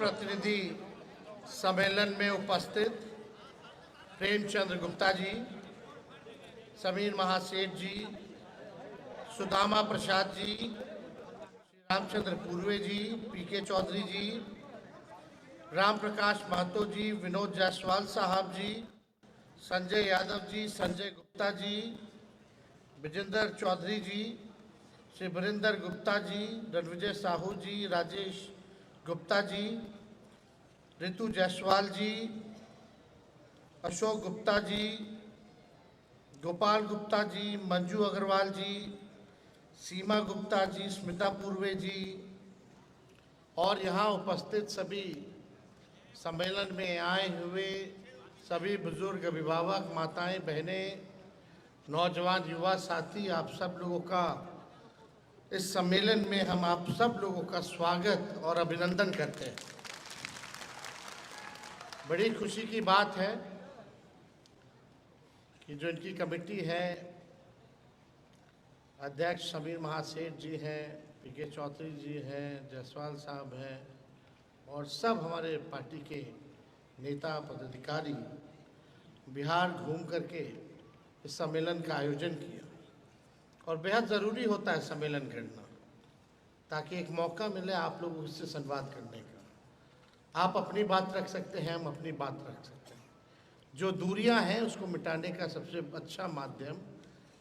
प्रतिनिधि सम्मेलन में उपस्थित प्रेमचंद्र गुप्ता जी, समीर महासेठ जी, सुदामा प्रसाद जी, श्री रामचंद्र पूर्वे जी, पीके चौधरी जी, राम प्रकाश महतो जी, विनोद जायसवाल साहब जी, संजय यादव जी, संजय गुप्ता जी, विजेंद्र चौधरी जी, श्री वरिंदर गुप्ता जी, रणविजय साहू जी, राजेश गुप्ता जी, ऋतु जायसवाल जी, अशोक गुप्ता जी, गोपाल गुप्ता जी, मंजू अग्रवाल जी, सीमा गुप्ता जी, स्मिता पूर्वे जी और यहाँ उपस्थित सभी सम्मेलन में आए हुए सभी बुजुर्ग, अभिभावक, माताएं, बहनें, नौजवान, युवा साथी, आप सब लोगों का इस सम्मेलन में हम आप सब लोगों का स्वागत और अभिनंदन करते हैं। बड़ी खुशी की बात है कि जो इनकी कमेटी है, अध्यक्ष समीर महासेठ जी हैं, पीके चौधरी जी हैं, जायसवाल साहब हैं और सब हमारे पार्टी के नेता पदाधिकारी बिहार घूम करके इस सम्मेलन का आयोजन किया। और बेहद ज़रूरी होता है सम्मेलन करना, ताकि एक मौका मिले आप लोगों से संवाद करने का। आप अपनी बात रख सकते हैं, हम अपनी बात रख सकते हैं। जो दूरियां हैं उसको मिटाने का सबसे अच्छा माध्यम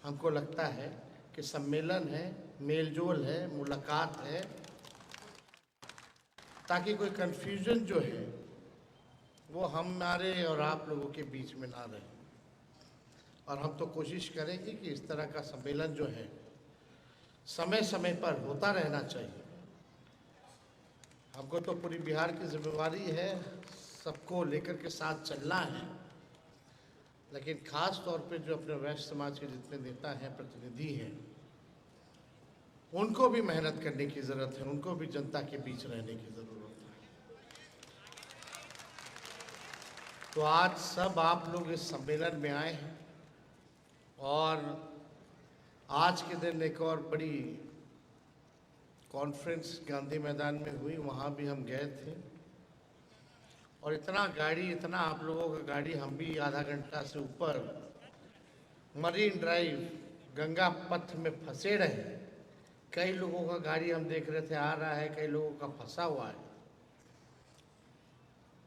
हमको लगता है कि सम्मेलन है, मेलजोल है, मुलाकात है, ताकि कोई कन्फ्यूजन जो है वो हमारे और आप लोगों के बीच में ना रहे। और हम तो कोशिश करेंगे कि इस तरह का सम्मेलन जो है समय समय पर होता रहना चाहिए। हमको तो पूरी बिहार की जिम्मेवारी है, सबको लेकर के साथ चलना है, लेकिन ख़ास तौर पे जो अपने वैश्य समाज के जितने नेता हैं, प्रतिनिधि हैं, उनको भी मेहनत करने की ज़रूरत है, उनको भी जनता के बीच रहने की ज़रूरत है। तो आज सब आप लोग इस सम्मेलन में आए हैं और आज के दिन एक और बड़ी कॉन्फ्रेंस गांधी मैदान में हुई, वहाँ भी हम गए थे और इतना आप लोगों का गाड़ी, हम भी आधा घंटा से ऊपर मरीन ड्राइव गंगा पथ में फंसे रहे। कई लोगों का गाड़ी हम देख रहे थे आ रहा है, कई लोगों का फंसा हुआ है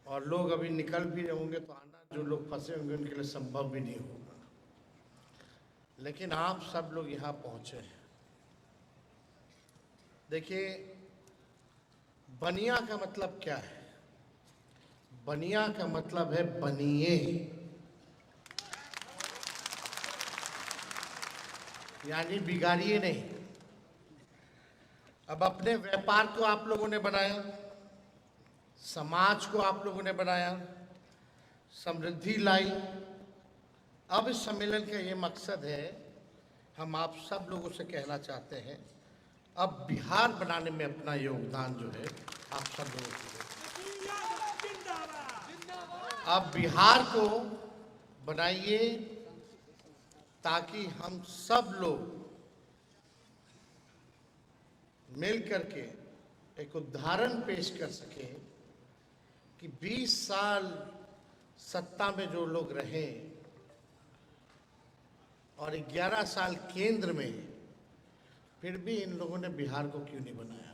और लोग अभी निकल भी रहे होंगे, तो आना जो लोग फंसे होंगे उनके लिए संभव भी नहीं होगा। लेकिन आप सब लोग यहाँ पहुँचे हैं। देखिए, बनिया का मतलब क्या है? बनिया का मतलब है बनिए, यानी बिगाड़िए नहीं। अब अपने व्यापार को आप लोगों ने बनाया, समाज को आप लोगों ने बनाया, समृद्धि लाई। अब इस सम्मेलन का ये मकसद है, हम आप सब लोगों से कहना चाहते हैं, अब बिहार बनाने में अपना योगदान जो है आप सब लोगों को अब बिहार को बनाइए, ताकि हम सब लोग मिल करके एक उदाहरण पेश कर सकें कि 20 साल सत्ता में जो लोग रहे और 11 साल केंद्र में, फिर भी इन लोगों ने बिहार को क्यों नहीं बनाया।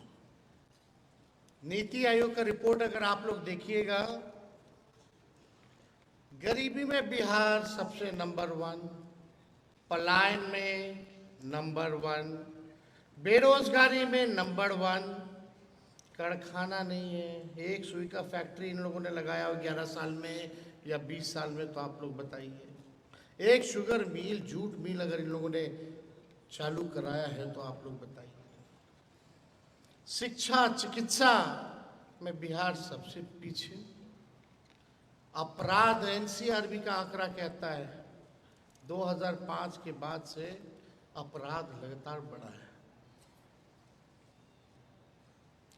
नीति आयोग का रिपोर्ट अगर आप लोग देखिएगा, गरीबी में बिहार सबसे नंबर 1, पलायन में नंबर 1, बेरोजगारी में नंबर 1, कारखाना नहीं है, एक सुई का फैक्ट्री इन लोगों ने लगाया हो 11 साल में या 20 साल में, तो आप लोग बताइए। एक शुगर मिल, जूट मिल अगर इन लोगों ने चालू कराया है तो आप लोग बताइए। शिक्षा, चिकित्सा में बिहार सबसे पीछे। अपराध, एनसीआरबी का आंकड़ा कहता है 2005 के बाद से अपराध लगातार बढ़ा है।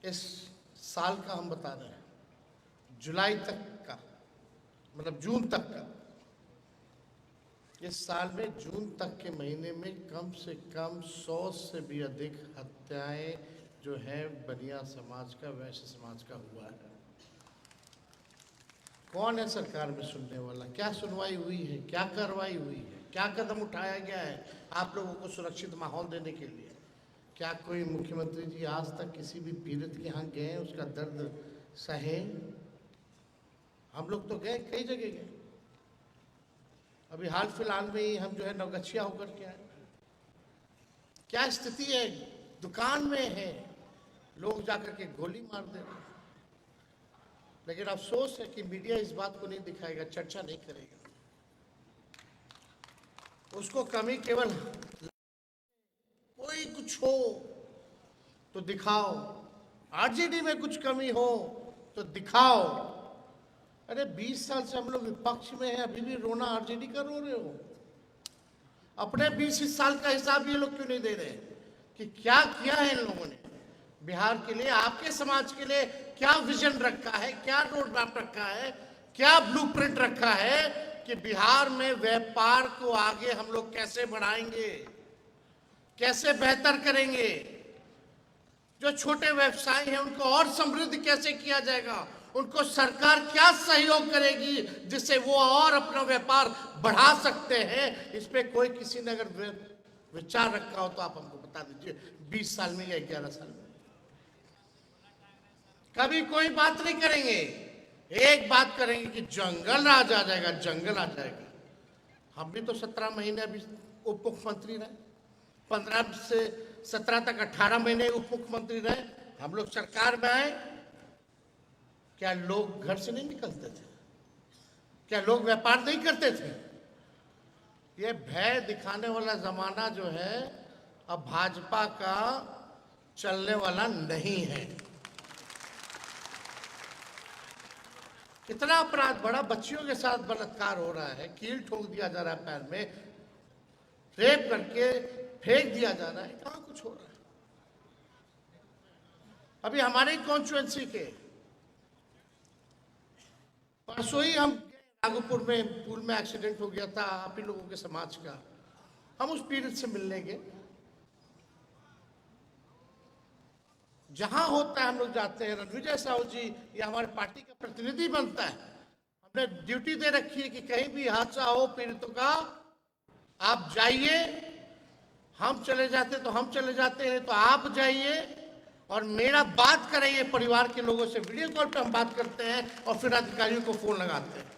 इस साल का हम बता रहे हैं, जुलाई तक का, मतलब जून तक का, इस साल में जून तक के महीने में कम से कम 100 से भी अधिक हत्याएं जो है बनिया समाज का, वैश्य समाज का हुआ है। कौन है सरकार में सुनने वाला? क्या सुनवाई हुई है? क्या कार्रवाई हुई है? क्या कदम उठाया गया है आप लोगों को सुरक्षित माहौल देने के लिए? क्या कोई मुख्यमंत्री जी आज तक किसी भी पीड़ित के यहाँ गए, उसका दर्द सहे? हम लोग तो गए, कई जगह गए। अभी हाल फिलहाल में ही हम जो है नवगछिया होकर के आए। क्या स्थिति है? दुकान में है, लोग जाकर के गोली मार दे रहे हैं। लेकिन अफसोस है कि मीडिया इस बात को नहीं दिखाएगा, चर्चा नहीं करेगा। उसको कमी केवल कोई कुछ हो तो दिखाओ, आरजेडी में कुछ कमी हो तो दिखाओ। अरे 20 साल से हम लोग विपक्ष में हैं, अभी भी रोना आरजेडी का रो रहे हो? अपने 20 साल का हिसाब ये लोग क्यों नहीं दे रहे कि क्या किया है इन लोगों ने बिहार के लिए, आपके समाज के लिए? क्या विजन रखा है, क्या रोड मैप रखा है, क्या ब्लूप्रिंट रखा है कि बिहार में व्यापार को आगे हम लोग कैसे बढ़ाएंगे, कैसे बेहतर करेंगे? जो छोटे व्यवसाय हैं उनको और समृद्ध कैसे किया जाएगा? उनको सरकार क्या सहयोग करेगी जिससे वो और अपना व्यापार बढ़ा सकते हैं? इस पे कोई किसी ने अगर विचार रखा हो तो आप हमको बता दीजिए। 20 साल में या 11 साल में कभी कोई बात नहीं करेंगे। एक बात करेंगे कि जंगल राज आ जाएगा, जंगल आ जाएगा। हम भी तो 17 महीने अभी उप मुख्यमंत्री रहे, 15 से 17 तक 18 महीने उप मुख्यमंत्री रहे। हम लोग सरकार में आए, क्या लोग घर से नहीं निकलते थे? क्या लोग व्यापार नहीं करते थे? ये भय दिखाने वाला जमाना जो है अब भाजपा का चलने वाला नहीं है। कितना अपराध बड़ा, बच्चियों के साथ बलात्कार हो रहा है, कील ठोक दिया जा रहा है पैर में, रेप करके फेंक दिया जा रहा है। कहां कुछ हो रहा है? अभी हमारे कॉन्स्टिट्यूएंसी के परसों ही हम नागपुर में पुल में एक्सीडेंट हो गया था, आप ही लोगों के समाज का। हम उस पीड़ित से मिलने गए, जहां होता है हम लोग जाते हैं। रणविजय साहू जी ये हमारे पार्टी का प्रतिनिधि बनता है, हमने ड्यूटी दे रखी है कि कहीं भी हादसा हो पीड़ितों का, आप जाइए। हम चले जाते तो हम चले जाते हैं, तो आप जाइए और मेरा बात कराइए परिवार के लोगों से। वीडियो कॉल पे हम बात करते हैं और फिर अधिकारियों को फोन लगाते हैं।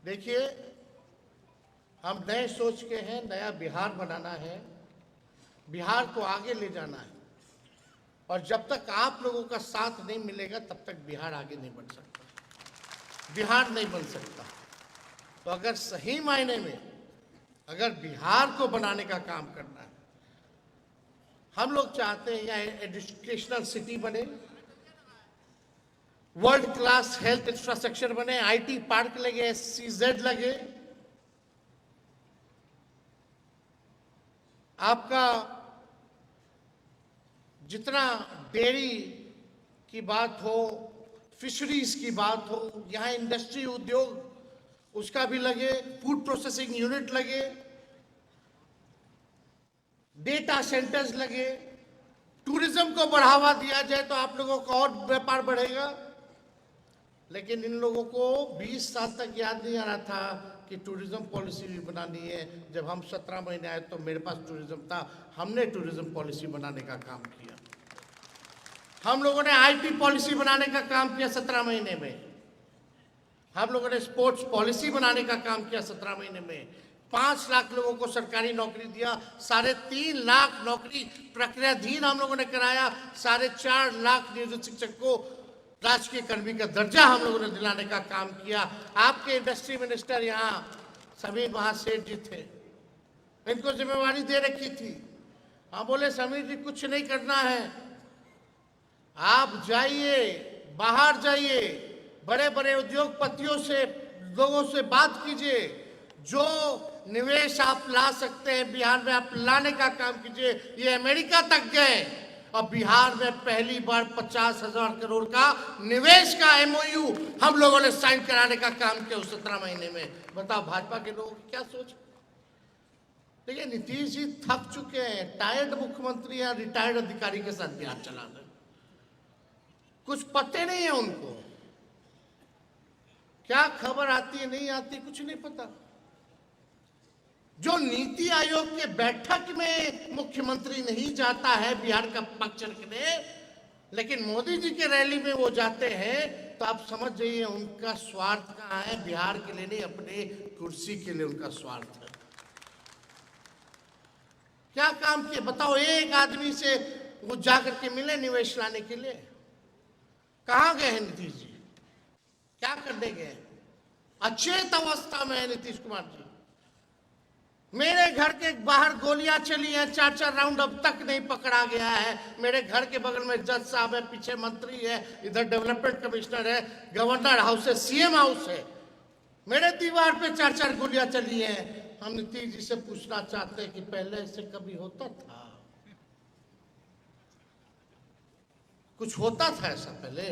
देखिए, हम नए सोच के हैं, नया बिहार बनाना है, बिहार को आगे ले जाना है। और जब तक आप लोगों का साथ नहीं मिलेगा तब तक बिहार आगे नहीं बढ़ सकता, बिहार नहीं बन सकता। तो अगर सही मायने में अगर बिहार को बनाने का काम करना है, हम लोग चाहते हैं यहाँ एजुकेशनल सिटी बने, वर्ल्ड क्लास हेल्थ इंफ्रास्ट्रक्चर बने, आईटी पार्क लगे, SEZ लगे, आपका जितना डेयरी की बात हो, फिशरीज की बात हो, यहाँ इंडस्ट्री उद्योग उसका भी लगे, फूड प्रोसेसिंग यूनिट लगे, डेटा सेंटर्स लगे, टूरिज्म को बढ़ावा दिया जाए तो आप लोगों का और व्यापार बढ़ेगा। लेकिन इन लोगों को 20 साल तक याद नहीं आ रहा था कि टूरिज्म पॉलिसी भी बनानी है। जब हम 17 महीने आए तो मेरे पास टूरिज्म था, हमने टूरिज्म पॉलिसी बनाने का काम किया। हम लोगों ने IT पॉलिसी बनाने का काम किया 17 महीने में। हम लोगों ने स्पोर्ट्स पॉलिसी बनाने का काम किया 17 महीने में। 5 लाख लोगों को सरकारी नौकरी दिया, 3.5 लाख नौकरी प्रक्रियाधीन हम लोगों ने कराया, 4.5 लाख नियोजित शिक्षक को राजकीय कर्मी का दर्जा हम लोगों ने दिलाने का काम किया। आपके इंडस्ट्री मिनिस्टर यहाँ समीर महासेठ जी थे, इनको जिम्मेवारी दे रखी थी। हम बोले समीर जी कुछ नहीं करना है, आप जाइए, बाहर जाइए, बड़े बड़े उद्योगपतियों से, लोगों से बात कीजिए, जो निवेश आप ला सकते हैं बिहार में आप लाने का काम कीजिए। ये अमेरिका तक गए और बिहार में पहली बार 50,000 करोड़ का निवेश का MOU हम लोगों ने साइन कराने का काम किया उस 17 महीने में। बताओ भाजपा के लोगों की क्या सोच? देखिए, नीतीश जी थक चुके हैं, टायर्ड मुख्यमंत्री या रिटायर्ड अधिकारी के साथ बिहार चला रहे, कुछ पते नहीं है उनको। क्या खबर आती है नहीं आती कुछ नहीं पता। जो नीति आयोग के बैठक में मुख्यमंत्री नहीं जाता है बिहार का पक्ष रखने, लेकिन मोदी जी के रैली में वो जाते हैं, तो आप समझ जाइए उनका स्वार्थ कहाँ है। बिहार के लिए नहीं, अपने कुर्सी के लिए उनका स्वार्थ है। क्या काम किए बताओ? एक आदमी से वो जाकर के मिले निवेश लाने के लिए? कहां गए हैं नीतीश जी? क्या करने गए? अचेत अवस्था में है नीतीश कुमार जी। मेरे घर के बाहर गोलियां चली हैं, 4-4 राउंड, अब तक नहीं पकड़ा गया है। मेरे घर के बगल में जज साहब है, पीछे मंत्री है, इधर डेवलपमेंट कमिश्नर है, गवर्नर हाउस है, सीएम हाउस है। मेरे दीवार पे 4-4 गोलियां चली हैं। हम नीतीश जी से पूछना चाहते हैं कि पहले ऐसे कभी होता था? कुछ होता था ऐसा पहले?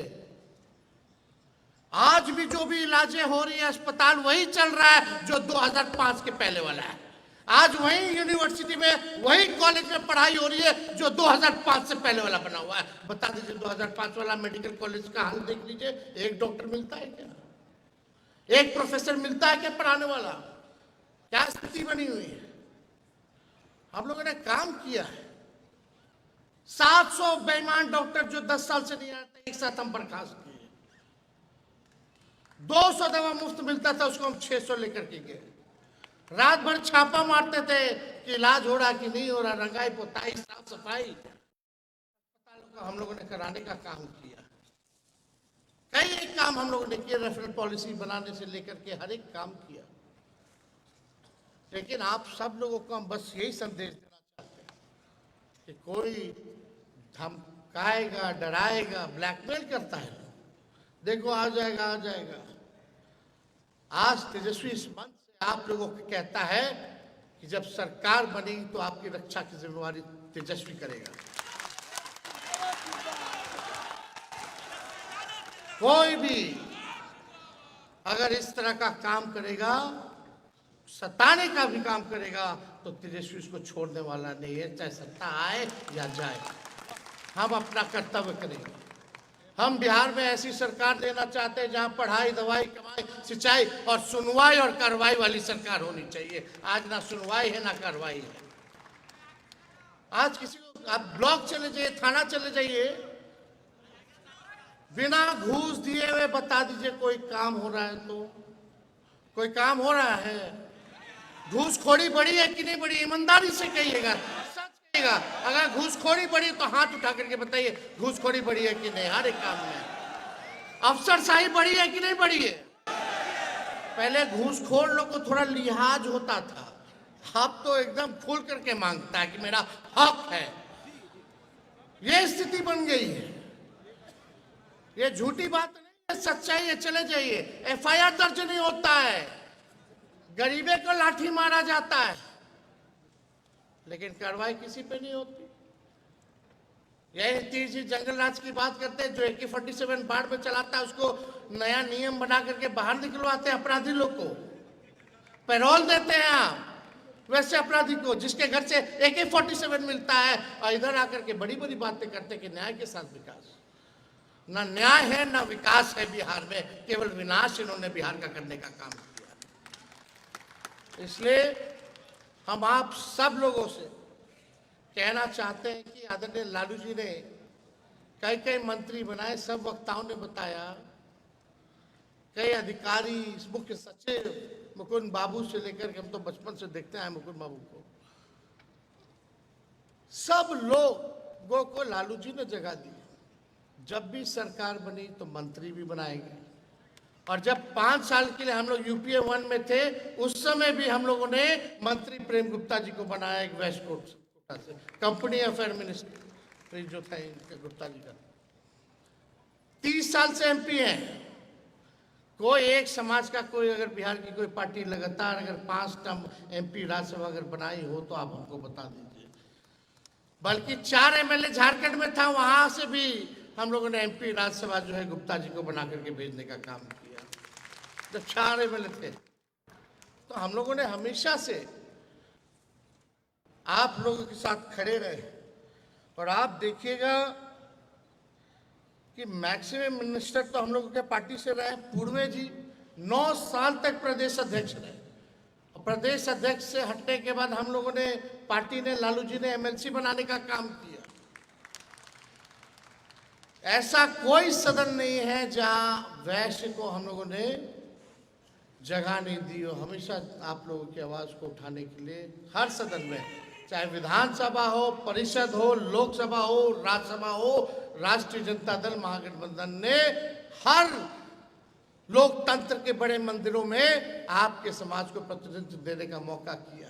आज भी जो भी इलाजें हो रही है अस्पताल वही चल रहा है जो 2005 के पहले वाला है। आज वही यूनिवर्सिटी में, वही कॉलेज में पढ़ाई हो रही है जो 2005 से पहले वाला बना हुआ है। बता दीजिए 2005 वाला मेडिकल कॉलेज का हाल देख लीजिए। एक डॉक्टर मिलता है क्या? एक प्रोफेसर मिलता है क्या पढ़ाने वाला? क्या स्थिति बनी हुई है? हम लोगों ने काम किया है। 700 बेईमान डॉक्टर जो 10 साल से नहीं आते, एक साथ हम बर्खास्त किए। 200 दवा मुफ्त मिलता था, उसको हम 600 लेकर के गए। रात भर छापा मारते थे कि इलाज हो रहा कि नहीं हो रहा, रंगाई पोताई साफ सफाई अस्पतालों का हम लोगों ने कराने का काम किया। कई एक काम हम लोगों ने किया, रेफरल पॉलिसी बनाने से लेकर के हर एक काम किया। लेकिन आप सब लोगों को हम बस यही संदेश देना चाहते हैं कि कोई धमकाएगा, डराएगा, ब्लैकमेल करता है, देखो आ जाएगा आ जाएगा। आज तेजस्वी इस मंच से आप लोगों को कहता है कि जब सरकार बनेगी तो आपकी रक्षा की जिम्मेवारी तेजस्वी करेगा। कोई भी अगर इस तरह का काम करेगा, सताने का भी काम करेगा, तो तेजस्वी उसको छोड़ने वाला नहीं है, चाहे सत्ता आए या जाए। हम अपना कर्तव्य करेंगे। हम बिहार में ऐसी सरकार देना चाहते हैं जहां पढ़ाई, दवाई, कमाई, सिंचाई और सुनवाई और कार्रवाई वाली सरकार होनी चाहिए। आज ना सुनवाई है ना कार्रवाई है। आज किसी को आप ब्लॉक चले जाइए, थाना चले जाइए, बिना घूस दिए हुए बता दीजिए कोई काम हो रहा है तो? कोई काम हो रहा है? घूसखोरी बढ़ी है कि नहीं बढ़ी? ईमानदारी से कहिएगा, सच कहिएगा। अगर घूसखोरी बढ़ी तो हाथ उठा करके बताइए घूसखोरी बढ़ी है कि नहीं। हर एक काम में अफसरशाही बढ़ी है कि नहीं बढ़ी है? पहले घूसखोर लोग को थोड़ा लिहाज होता था, अब तो एकदम खुल करके मांगता है कि मेरा हक है। ये स्थिति बन गई है। ये झूठी बात नहीं है, सच्चाई है। चले जाइए, एफआईआर दर्ज नहीं होता है, गरीबे को लाठी मारा जाता है, लेकिन कार्रवाई किसी पे नहीं होती। यही नीतीश जी जंगल राज की बात करते हैं। जो AK-47 बाढ़ में चलाता है उसको नया नियम बना करके बाहर निकलवाते हैं अपराधी लोग को, पैरोल देते हैं आप वैसे अपराधी को जिसके घर से AK-47 मिलता है, और इधर आकर के बड़ी बड़ी बातें करते हैं कि न्याय के साथ विकास। ना न्याय है ना विकास है बिहार में, केवल विनाश इन्होंने बिहार का करने का काम किया। इसलिए हम आप सब लोगों से कहना चाहते हैं कि आदरणीय लालू जी ने कई कई मंत्री बनाए, सब वक्ताओं ने बताया, कई अधिकारी, मुख्य सचिव मुकुंद बाबू से लेकर के, हम तो बचपन से देखते हैं मुकुंद बाबू को, सब लोगों को लालू जी ने जगह दी। जब भी सरकार बनी तो मंत्री भी बनाएंगे, और जब 5 साल के लिए हम लोग UPA 1 में थे उस समय भी हम लोगों ने मंत्री प्रेम गुप्ता जी को बनाया, एक वेस्ट कोटा से, कंपनी अफेयर मिनिस्टर जो था गुप्ता जी का। 30 साल से MP हैं। कोई एक समाज का कोई अगर बिहार की कोई पार्टी लगातार अगर 5 टर्म MP राज्यसभा अगर बनाई हो तो आप हमको बता दीजिए। बल्कि 4 MLA झारखंड में था, वहां से भी हम लोगों ने MP राज्यसभा जो है गुप्ता जी को बना करके भेजने का काम किया जब 4 MLA थे। तो हम लोगों ने हमेशा से आप लोगों के साथ खड़े रहे, और आप देखिएगा कि मैक्सिमम मिनिस्टर तो हम लोगों के पार्टी से रहे। पूर्वे जी 9 साल तक प्रदेश अध्यक्ष रहे। प्रदेश अध्यक्ष से हटने के बाद हम लोगों ने, पार्टी ने, लालू जी ने एमएलसी बनाने का काम किया। ऐसा कोई सदन नहीं है जहां वैश्य को हम लोगों ने जगह नहीं दी हो। हमेशा आप लोगों की आवाज को उठाने के लिए हर सदन में, चाहे विधानसभा हो, परिषद हो, लोकसभा हो, राज्यसभा हो, राष्ट्रीय जनता दल महागठबंधन ने हर लोकतंत्र के बड़े मंदिरों में आपके समाज को प्रतिनिधित्व देने का मौका किया।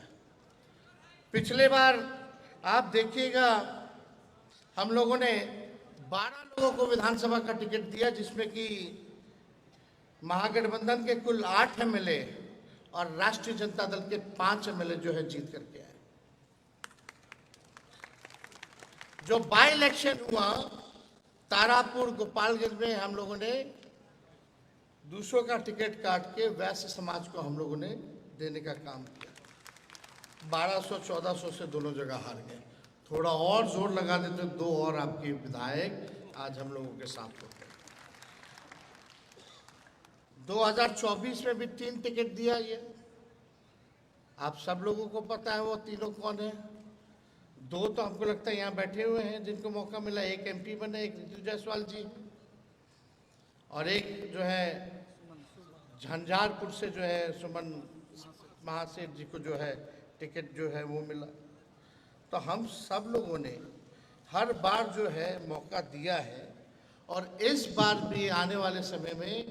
पिछले बार आप देखिएगा, हम लोगों ने 12 लोगों को विधानसभा का टिकट दिया, जिसमें कि महागठबंधन के कुल 8 एमएलए और राष्ट्रीय जनता दल के 5 एमएलए जो है जीत करके आए। जो बाई इलेक्शन हुआ तारापुर गोपालगंज में, हम लोगों ने दूसरों का टिकट काट के वैश्य समाज को हम लोगों ने देने का काम किया। 1200-1400 से दोनों जगह हार गए। थोड़ा और जोर लगा देते 2 और आपके विधायक आज हम लोगों के साथ होते। 2024 में भी 3 टिकट दिया। ये आप सब लोगों को पता है वो तीनों कौन है। 2 तो हमको लगता है यहाँ बैठे हुए हैं जिनको मौका मिला। एक एमपी बने, एक ऋतु जायसवाल जी, और एक जो है झंझारपुर से जो है सुमन महासेठ जी को जो है टिकट जो है वो मिला। तो हम सब लोगों ने हर बार जो है मौका दिया है, और इस बार भी आने वाले समय में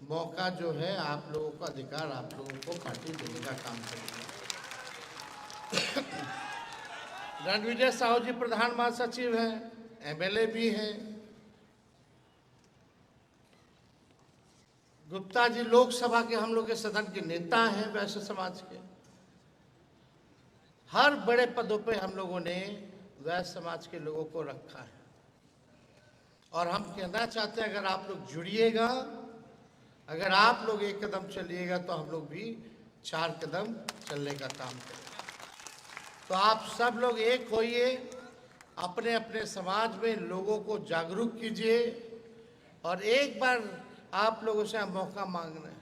मौका जो है आप लोगों का अधिकार आप लोगों को पार्टी देने का काम करेगी। रणविजय साहू जी प्रधान महासचिव हैं, एमएलए भी हैं। गुप्ता जी लोकसभा के हम लोग के सदन के नेता हैं वैश्य समाज के। हर बड़े पदों पे हम लोगों ने वैश्य समाज के लोगों को रखा है, और हम कहना चाहते हैं अगर आप लोग जुड़िएगा, अगर आप लोग 1 कदम चलिएगा तो हम लोग भी 4 कदम चलने का काम करेंगे। तो आप सब लोग एक होइए, अपने अपने समाज में लोगों को जागरूक कीजिए, और एक बार आप लोगों से मौका मांगना है।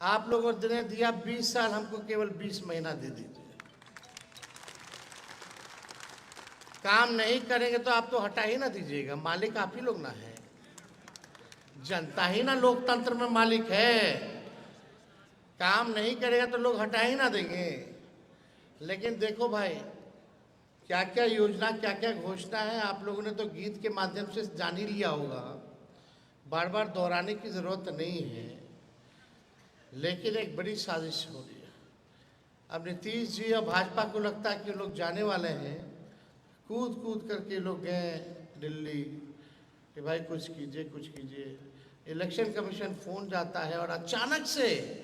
आप लोगों ने दिया 20 साल, हमको केवल 20 महीना दे दीजिए। काम नहीं करेंगे तो आप तो हटा ही ना दीजिएगा, मालिक आप ही लोग ना है। जनता ही ना लोकतंत्र में मालिक है। काम नहीं करेगा तो लोग हटा ही ना देंगे। लेकिन देखो भाई, क्या क्या योजना, क्या क्या घोषणा है, आप लोगों ने तो गीत के माध्यम से जान ही लिया होगा, बार बार दोहराने की जरूरत नहीं है। लेकिन एक बड़ी साजिश हो रही है। अब नीतीश जी और भाजपा को लगता है कि लोग जाने वाले हैं, कूद कूद करके लोग गए दिल्ली कि भाई कुछ कीजिए, कुछ कीजिए। इलेक्शन कमीशन फोन जाता है, और अचानक से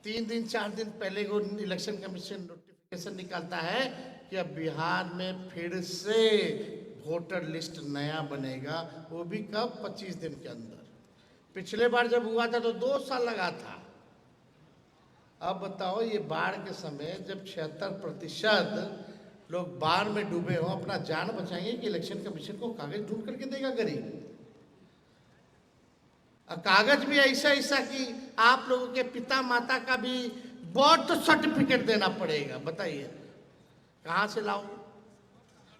3 दिन 4 दिन पहले को इलेक्शन कमीशन नोटिफिकेशन निकालता है कि अब बिहार में फिर से वोटर लिस्ट नया बनेगा। वो भी कब? 25 दिन के अंदर। पिछले बार जब हुआ था तो 2 साल लगा था। अब बताओ, ये बाढ़ के समय जब 76% लोग बाढ़ में डूबे हों, अपना जान बचाएंगे कि इलेक्शन कमीशन को कागज ढूंढ करके देगा गरीब? कागज भी ऐसा ऐसा कि आप लोगों के पिता माता का भी बर्थ सर्टिफिकेट देना पड़ेगा। बताइए कहाँ से लाओ?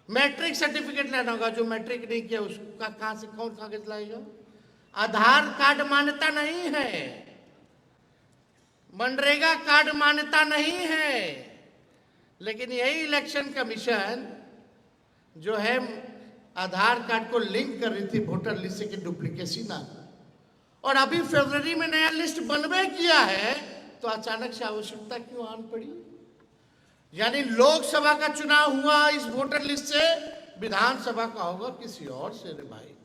मैट्रिक सर्टिफिकेट लेना होगा। जो मैट्रिक नहीं किया उसका कहाँ से, कौन कागज लाएगा? आधार कार्ड मान्यता नहीं है, मनरेगा कार्ड मान्यता नहीं है। लेकिन यही इलेक्शन कमीशन जो है आधार कार्ड को लिंक कर रही थी वोटर लिस्ट से कि डुप्लीकेसी ना, और अभी फरवरी में नया लिस्ट बनवे किया है, तो अचानक से आवश्यकता क्यों आन पड़ी? यानी लोकसभा का चुनाव हुआ इस वोटर लिस्ट से, विधानसभा का होगा किसी और से रे भाई।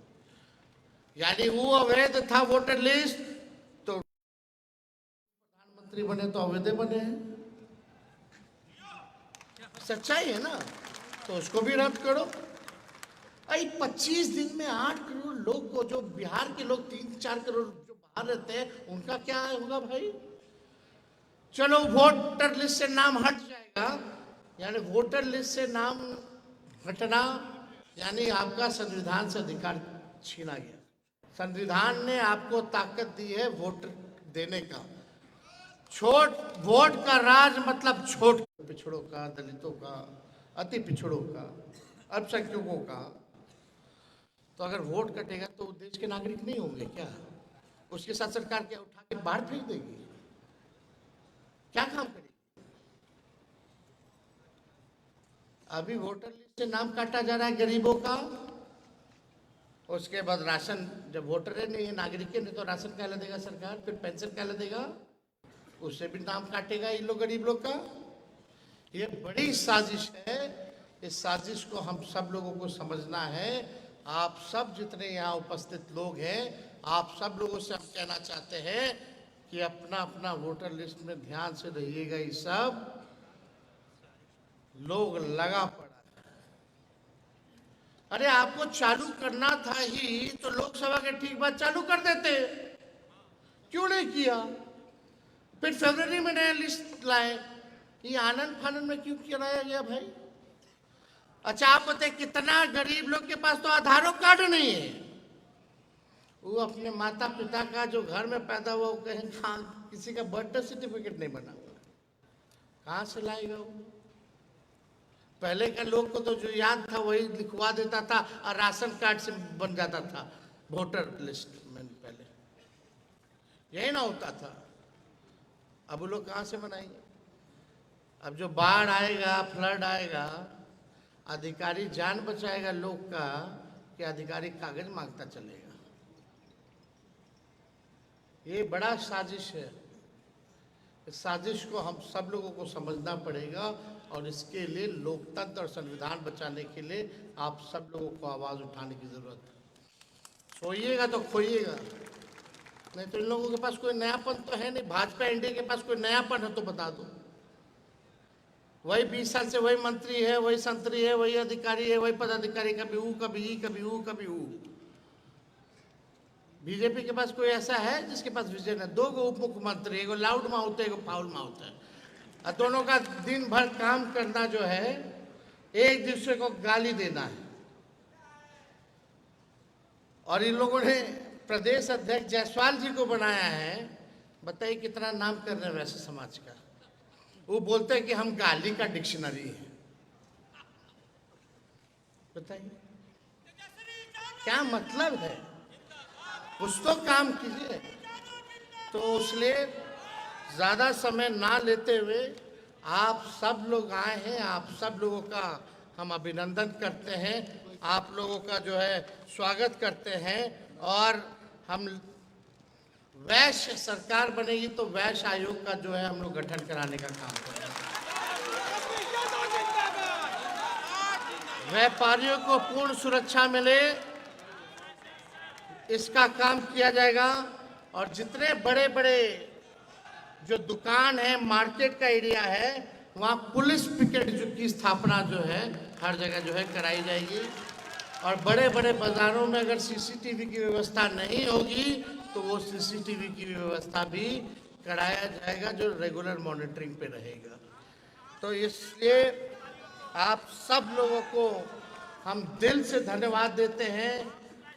यानी वो अवैध था वोटर लिस्ट, तो प्रधानमंत्री बने तो अवैध बने हैं। सच्चाई है ना, तो उसको भी रद्द करो। 25 दिन में 8 करोड़ लोग को, जो बिहार के लोग 3-4 करोड़ जो बाहर रहते हैं, उनका क्या होगा भाई? चलो वोटर लिस्ट से नाम हट जाएगा, यानी वोटर लिस्ट से नाम हटना यानी आपका संविधान से अधिकार छीना गया। संविधान ने आपको ताकत दी है वोट देने का। छोट वोट का राज मतलब छोट पिछड़ों का, दलितों का, अति पिछड़ों का, अल्पसंख्यकों का। तो अगर वोट कटेगा तो देश के नागरिक नहीं होंगे क्या? उसके साथ सरकार क्या उठा के बाहर फेंक देगी? क्या काम करेगी? अभी वोटर लिस्ट से नाम काटा जा रहा है गरीबों का, उसके बाद राशन, जब वोटर नहीं है, नागरिक नहीं, तो राशन क्या देगा सरकार? फिर पेंशन क्या देगा? उससे भी नाम काटेगा इन लोग गरीब लोग का। ये बड़ी साजिश है। इस साजिश को हम सब लोगों को समझना है। आप सब जितने यहाँ उपस्थित लोग हैं, आप सब लोगों से हम कहना चाहते हैं कि अपना अपना वोटर लिस्ट में ध्यान से रहिएगा। ये सब लोग लगा पड़ा है। अरे आपको चालू करना था ही तो लोकसभा के ठीक बाद चालू कर देते, क्यों नहीं किया? फिर फरवरी में नया लिस्ट लाए, ये आनंद फानंद में क्यों कराया गया भाई? अच्छा, आप बताए कितना गरीब लोग के पास तो आधार कार्ड नहीं है। वो अपने माता पिता का जो घर में पैदा हुआ, वो कहीं किसी का बर्थ सर्टिफिकेट नहीं बना हुआ, कहाँ से लाएगा वो? पहले का लोग को तो जो याद था वही लिखवा देता था और राशन कार्ड से बन जाता था वोटर लिस्ट में। पहले यही ना होता था। अब वो लोग कहाँ से बनाएंगे? अब जो बाढ़ आएगा, फ्लड आएगा, अधिकारी जान बचाएगा लोग का कि अधिकारी कागज मांगता चलेगा? ये बड़ा साजिश है। इस साजिश को हम सब लोगों को समझना पड़ेगा और इसके लिए लोकतंत्र और संविधान बचाने के लिए आप सब लोगों को आवाज़ उठाने की ज़रूरत है। सोइएगा तो खोइएगा, नहीं तो इन लोगों के पास कोई नयापन तो है नहीं। भाजपा एनडीए के पास कोई नयापन है तो बता दो। वही 20 साल से वही मंत्री है, वही संतरी है, वही अधिकारी है, वही पदाधिकारी, कभी ऊ कभी ई, कभी ऊ कभी ऊ। बीजेपी के पास कोई ऐसा है जिसके पास विजन है? 2 उप मुख्यमंत्री, एगो लाउड माउथ है, एगो फाउल माउथ है, और दोनों का दिन भर काम करना जो है एक दूसरे को गाली देना है। और इन लोगों ने प्रदेश अध्यक्ष जायसवाल जी को बनाया है। बताइए कितना नाम कर रहे हैं वैसे समाज का। वो बोलते हैं कि हम गाली का डिक्शनरी है। बताइए क्या मतलब है? कुछ तो काम कीजिए। तो इसलिए ज़्यादा समय ना लेते हुए आप सब लोग आए हैं, आप सब लोगों का हम अभिनंदन करते हैं, आप लोगों का जो है स्वागत करते हैं। और हम वैश्य सरकार बनेगी तो वैश्य आयोग का जो है हम लोग गठन कराने का काम करेंगे। व्यापारियों को पूर्ण सुरक्षा मिले, इसका काम किया जाएगा। और जितने बड़े बड़े जो दुकान है, मार्केट का एरिया है, वहाँ पुलिस पिकेट की स्थापना जो है हर जगह जो है कराई जाएगी। और बड़े बड़े बाजारों में अगर सीसीटीवी की व्यवस्था नहीं होगी तो वो सीसीटीवी की व्यवस्था भी कराया जाएगा, जो रेगुलर मॉनिटरिंग पे रहेगा। तो इसलिए आप सब लोगों को हम दिल से धन्यवाद देते हैं।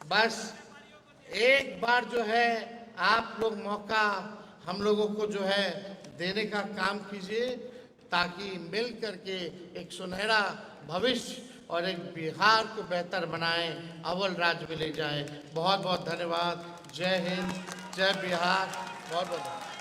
बस एक बार जो है आप लोग मौका हम लोगों को जो है देने का काम कीजिए, ताकि मिल करके एक सुनहरा भविष्य और एक बिहार को बेहतर बनाएं, अव्वल राज्य में ले जाएं। बहुत बहुत धन्यवाद। जय हिंद, जय बिहार। बहुत बहुत धन्यवाद।